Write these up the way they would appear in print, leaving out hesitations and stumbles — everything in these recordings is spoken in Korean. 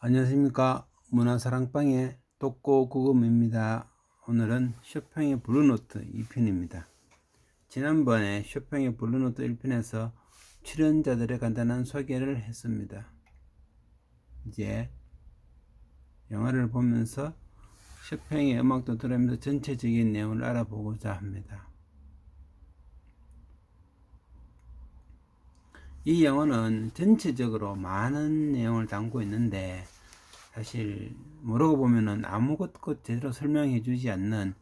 안녕하십니까. 문화사랑방의 독고구금입니다. 오늘은 쇼팽의 블루노트 2편입니다. 지난번에 쇼팽의 블루노트 1편에서 출연자들의 간단한 소개를 했습니다. 이제 영화를 보면서 쇼팽의 음악도 들으면서 전체적인 내용을 알아보고자 합니다. 이 영화는 전체적으로 많은 내용을 담고 있는데 사실 모르고 보면은 아무것도 제대로 설명해 주지 않는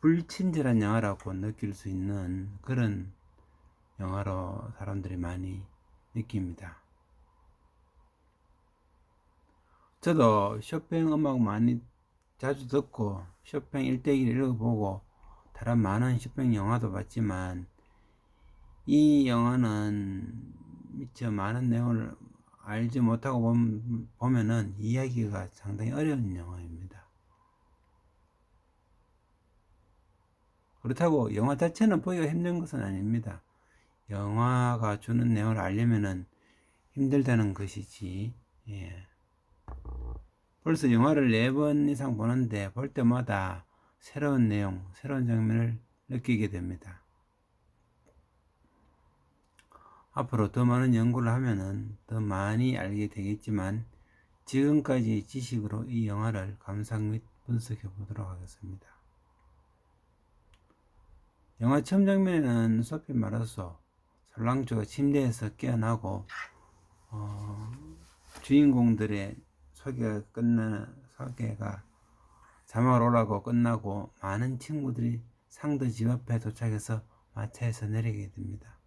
불친절한 영화라고 느낄 수 있는 그런 영화로 사람들이 많이 느낍니다. 저도 쇼팽 음악 많이 자주 듣고 쇼팽 일대기를 읽어보고 다른 많은 쇼팽 영화도 봤지만 이 영화는 미처 많은 내용을 알지 못하고 보면은 이야기가 상당히 어려운 영화입니다. 그렇다고 영화 자체는 보기가 힘든 것은 아닙니다. 영화가 주는 내용을 알려면은 힘들다는 것이지. 예. 벌써 영화를 4번 이상 보는데 볼 때마다 새로운 내용, 새로운 장면을 느끼게 됩니다. 앞으로 더 많은 연구를 하면은 더 많이 알게 되겠지만 지금까지 지식으로 이 영화를 감상 및 분석해 보도록 하겠습니다. 영화 처음 장면에는 소피 마르소 설랑조가 침대에서 깨어나고 주인공들의 소개가 자막을 올라가고 끝나고 많은 친구들이 상도 집 앞에 도착해서 마차에서 내리게 됩니다.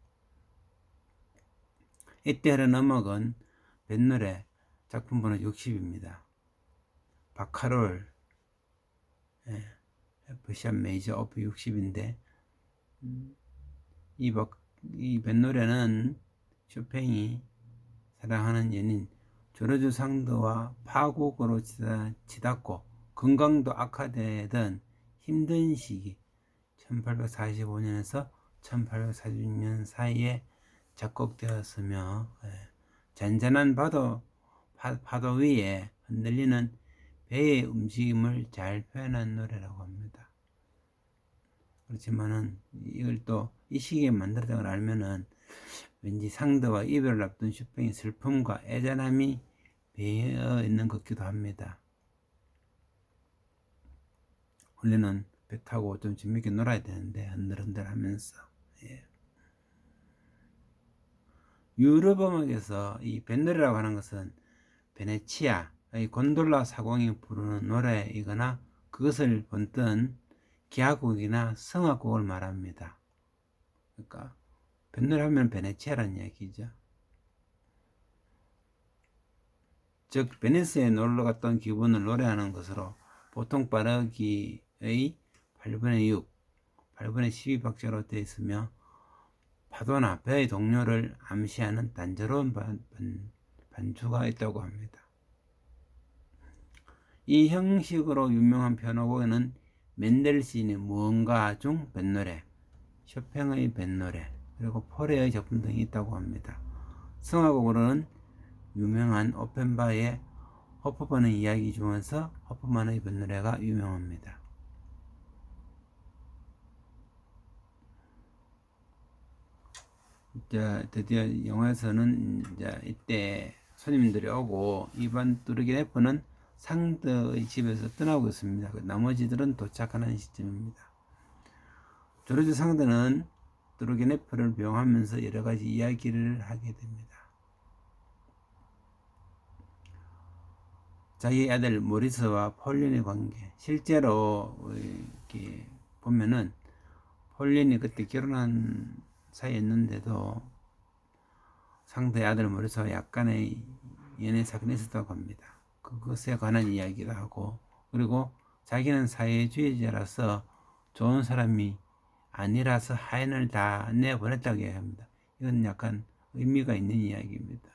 이때 흐르는 음악은 뱃노래 작품 번호 60입니다. 바카롤 F샵 메이저 오프 60인데 이 뱃노래는 쇼팽이 사랑하는 연인 조르주 상드와 파국으로 치닫고 건강도 악화되던 힘든 시기 1845년에서 1846년 사이에 작곡되었으며 잔잔한 파도 위에 흔들리는 배의 움직임을 잘 표현한 노래라고 합니다. 그렇지만은 이걸 또 이 시기에 만들었다는 걸 알면은 왠지 상드와 이별을 앞둔 쇼팽의 슬픔과 애잔함이 배어 있는 것 같기도 합니다. 원래는 배 타고 좀 재밌게 놀아야 되는데 흔들흔들 하면서 유럽 음악에서 이 뱃노래라고 하는 것은 베네치아의 곤돌라 사공이 부르는 노래이거나 그것을 본뜬 기하곡이나 성악곡을 말합니다. 그러니까 뱃노래 하면 베네치아라는 이야기죠. 즉 베니스에 놀러 갔던 기분을 노래하는 것으로 보통 빠르기의 8분의 6, 8분의 12박자로 되어 있으며 파도나 배의 동료를 암시하는 단조로운 반주가 있다고 합니다. 이 형식으로 유명한 피아노곡에는 멘델스인의 무언가 중 뱃노래, 쇼팽의 뱃노래, 그리고 포레의 작품 등이 있다고 합니다. 성악곡으로는 유명한 오펜바의 호프만의 이야기 중에서 호프만의 뱃노래가 유명합니다. 드디어 영화에서는 이때 손님들이 오고 이반 뚜르기네프는 상드의 집에서 떠나고 있습니다. 나머지들은 도착하는 시점입니다. 조르주 상드는 뚜르기네프를 배웅하면서 여러가지 이야기를 하게 됩니다. 자기 아들 모리스와 폴린의 관계, 실제로 이렇게 보면은 폴린이 그때 결혼한 사이였는데도 상대의 아들 모리스와 약간의 연애 사건이 있었다고 합니다. 그것에 관한 이야기도 하고, 그리고 자기는 사회주의자라서 좋은 사람이 아니라서 하인을 다 내보냈다고 이야기합니다. 이건 약간 의미가 있는 이야기입니다.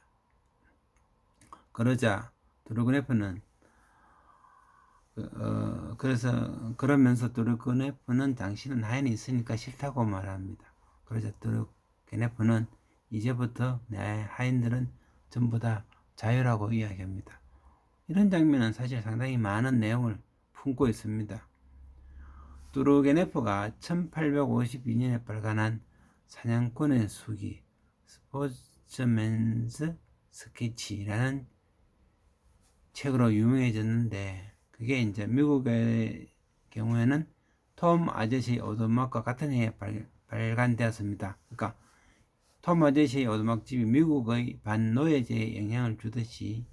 그러자 드루그네프는 그러면서 드루그네프는 당신은 하인이 있으니까 싫다고 말합니다. 그러자 드루그네프는 이제부터 내 하인들은 전부 다 자유라고 이야기합니다. 이런 장면은 사실 상당히 많은 내용을 품고 있습니다. 뚜르게네프가 1852년에 발간한 사냥꾼의 수기 스포츠맨스 스케치라는 책으로 유명해졌는데, 그게 이제 미국의 경우에는 톰 아저씨 오두막과 같은 해에 발간되었습니다. 그러니까 톰 아저씨의 오두막집이 미국의 반노예제에 영향을 주듯이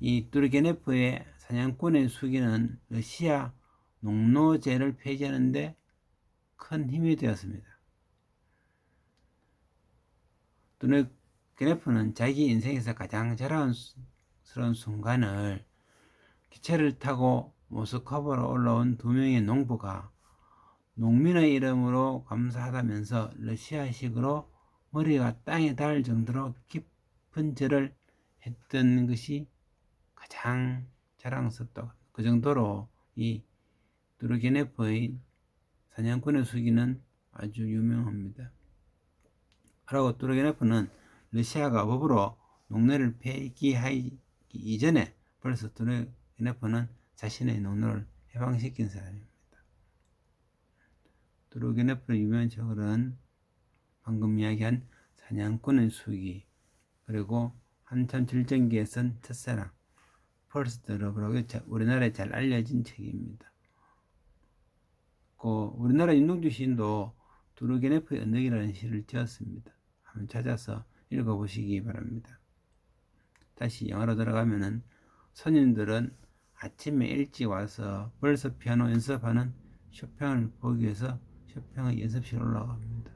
이 뚜르게네프의 사냥꾼의 수기는 러시아 농노제를 폐지하는데 큰 힘이 되었습니다. 뚜르게네프는 자기 인생에서 가장 자랑스러운 순간을 기차를 타고 모스크바로 올라온 두 명의 농부가 농민의 이름으로 감사하다면서 러시아식으로 머리가 땅에 닿을 정도로 깊은 절을 했던 것이 가장 자랑스럽다. 그 정도로 이 뚜르게네프의 사냥꾼의 수기는 아주 유명합니다. 그리고 뚜르게네프는 러시아가 법으로 농노를 폐기하기 이전에 벌써 뚜르게네프는 자신의 농노를 해방시킨 사람입니다. 뚜르게네프의 유명한 책은 방금 이야기한 사냥꾼의 수기, 그리고 한참 질전기에 쓴 첫사랑, 퍼스트 러브라고 우리나라에 잘 알려진 책입니다. 우리나라 윤동주 시인도 뚜르게네프의 언덕이라는 시를 지었습니다. 한번 찾아서 읽어보시기 바랍니다. 다시 영화로 들어가면은 손님들은 아침에 일찍 와서 벌써 피아노 연습하는 쇼팽을 보기 위해서 쇼팽의 연습실에 올라갑니다.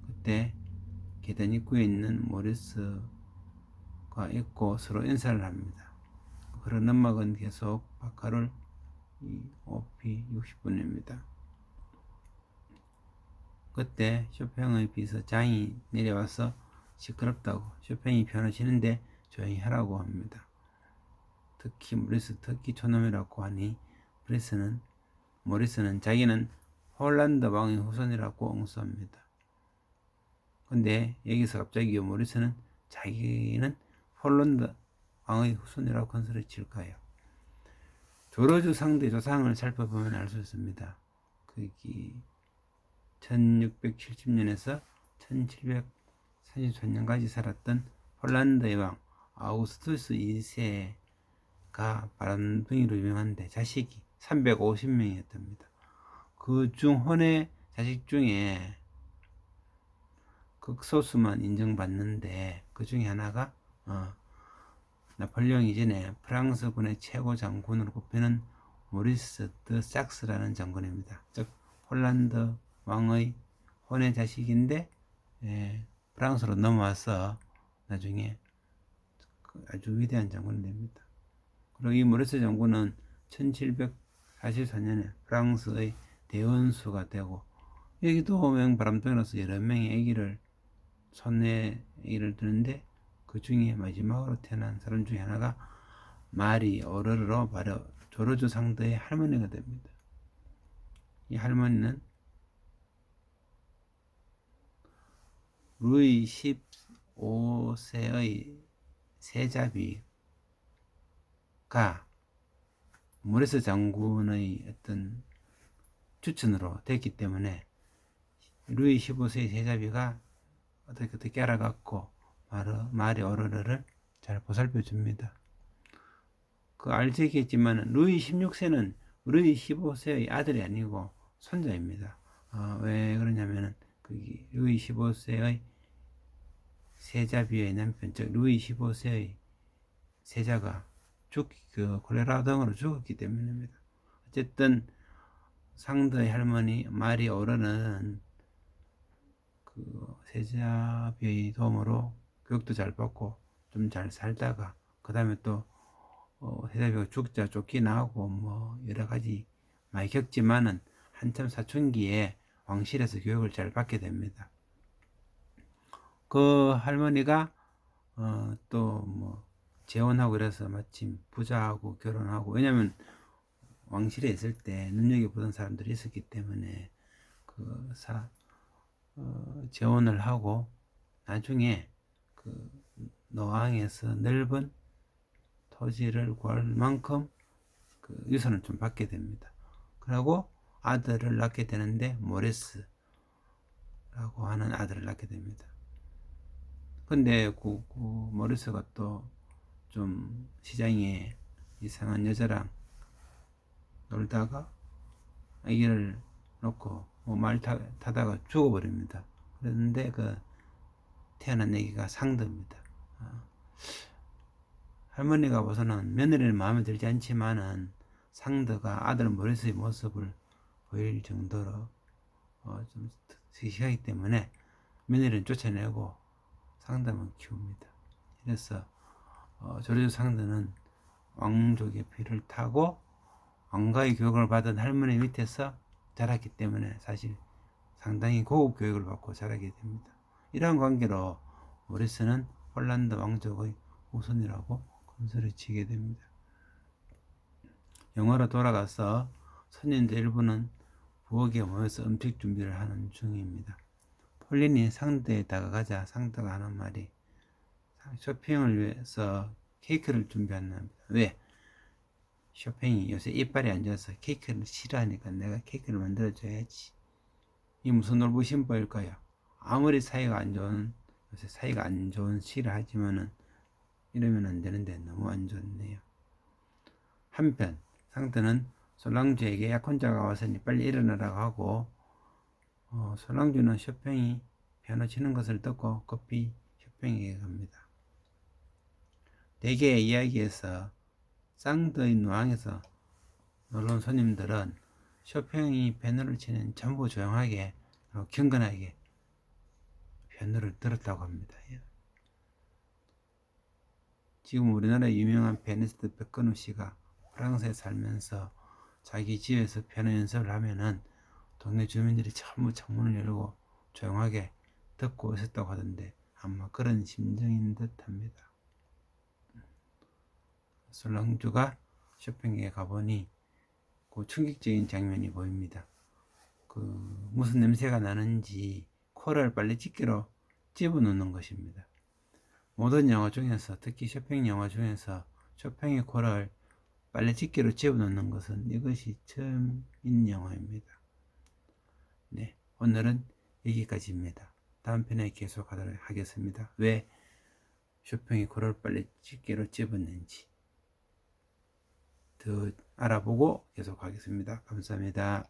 그때 계단 입구에 있는 모리스가 있고 서로 인사를 합니다. 그런 음악은 계속 바카롤 5p 60분입니다. 그때 쇼팽의 비서장이 내려와서 시끄럽다고, 쇼팽이 피아노 치는데 조용히 하라고 합니다. 특히 촌놈이라고 하니 모리스는 자기는 홀란드 왕의 후손이라고 응수합니다. 근데 여기서 갑자기 모리스는 자기는 홀란드 왕의 후손이라고 큰 소리 칠까요? 조르주 상대 조상을 살펴보면 알 수 있습니다. 그게 1670년에서 1733년까지 살았던 폴란드의 왕 아우구스투스 2세가 바람둥이로 유명한데 자식이 350명이었답니다. 그 중 혼의 자식 중에 극소수만 인정받는데, 그 중에 하나가 나폴레옹 이전에 프랑스군의 최고 장군으로 꼽히는 모리스 드 삭스라는 장군입니다. 즉 폴란드 왕의 혼의 자식인데 프랑스로 넘어와서 나중에 아주 위대한 장군이 됩니다. 그리고 이 모리스 장군은 1744년에 프랑스의 대원수가 되고, 여기도 바람둥이로서 여러 명의 손에 아기를 두는데, 그 중에 마지막으로 태어난 사람 중에 하나가 마리 오르르로 바로 조르주 상대의 할머니가 됩니다. 이 할머니는 루이 15세의 세자비가 모리스 장군의 어떤 추천으로 됐기 때문에 루이 15세의 세자비가 어떻게 알아갖고 마리 오르르를 잘 보살펴 줍니다. 알지겠지만 루이 16세는 루이 15세의 아들이 아니고 손자입니다. 왜 그러냐면은 루이 15세의 세자비의 남편, 즉 루이 15세의 세자가 콜레라 등으로 죽었기 때문입니다. 어쨌든 상대의 할머니 마리 오르는 세자비의 도움으로 교육도 잘 받고 좀 잘 살다가, 그 다음에 또 세자비가 죽자 쫓기나고 여러 가지 많이 겪지만은 한참 사춘기에 왕실에서 교육을 잘 받게 됩니다. 그 할머니가 또 재혼하고 그래서 마침 부자하고 결혼하고, 왜냐면 왕실에 있을 때 눈여겨보던 사람들이 있었기 때문에 재혼을 하고 나중에 노왕에서 넓은 토지를 구할 만큼 그 유산을 좀 받게 됩니다. 그리고 아들을 낳게 되는데 모레스라고 하는 아들을 낳게 됩니다. 근데 그 모레스가 또 좀 시장에 이상한 여자랑 놀다가 아기를 놓고 말 타다가 죽어버립니다. 그런데 그 태어난 아기가 상드입니다. 할머니가 봐서는 며느리는 마음에 들지 않지만은 상드가 아들 모리스의 모습을 보일 정도로 좀 섹시하기 때문에 며느리는 쫓아내고 상드만 키웁니다. 그래서 조르주 상드는 왕족의 피를 타고 왕가의 교육을 받은 할머니 밑에서 자랐기 때문에 사실 상당히 고급 교육을 받고 자라게 됩니다. 이러한 관계로 모리스는 폴란드 왕족의 후손이라고 건설을 치게 됩니다. 영화로 돌아가서 손님들 일부는 부엌에 모여서 음식 준비를 하는 중입니다. 폴린이 상드에 다가가자 상드가 하는 말이 쇼핑을 위해서 케이크를 준비한답니다. 왜? 쇼팽이 요새 이빨이 안 좋아서 케이크를 싫어하니까 내가 케이크를 만들어줘야지. 이 무슨 놀부심보일까요? 아무리 사이가 안 좋은, 요새 사이가 안 좋은 싫어하지만은 이러면 안 되는데 너무 안 좋네요. 한편 상드는 솔랑주에게 약혼자가 왔으니 빨리 일어나라고 하고 솔랑주는 쇼팽이 피아노 치는 것을 듣고 급히 쇼팽에게 갑니다. 대개의 이야기에서 상드의 노항에서 놀러 손님들은 쇼팽이 피아노를 치는 전부 조용하게 경건하게 피아노를 들었다고 합니다. 지금 우리나라의 유명한 피아니스트 백건우 씨가 프랑스에 살면서 자기 집에서 피아노 연습을 하면은 동네 주민들이 전부 창문을 열고 조용하게 듣고 있었다고 하던데 아마 그런 심정인 듯 합니다. 솔랑주가 쇼팽에 가보니 그 충격적인 장면이 보입니다. 그 무슨 냄새가 나는지 코를 빨래집게로 집어넣는 것입니다. 모든 영화 중에서 특히 쇼팽 영화 중에서 쇼팽의 코를 빨래집게로 집어넣는 것은 이것이 처음인 영화입니다. 네, 오늘은 여기까지입니다. 다음 편에 계속하도록 하겠습니다. 왜 쇼팽이 코를 빨래집게로 집었는지 더 알아보고 계속하겠습니다. 감사합니다.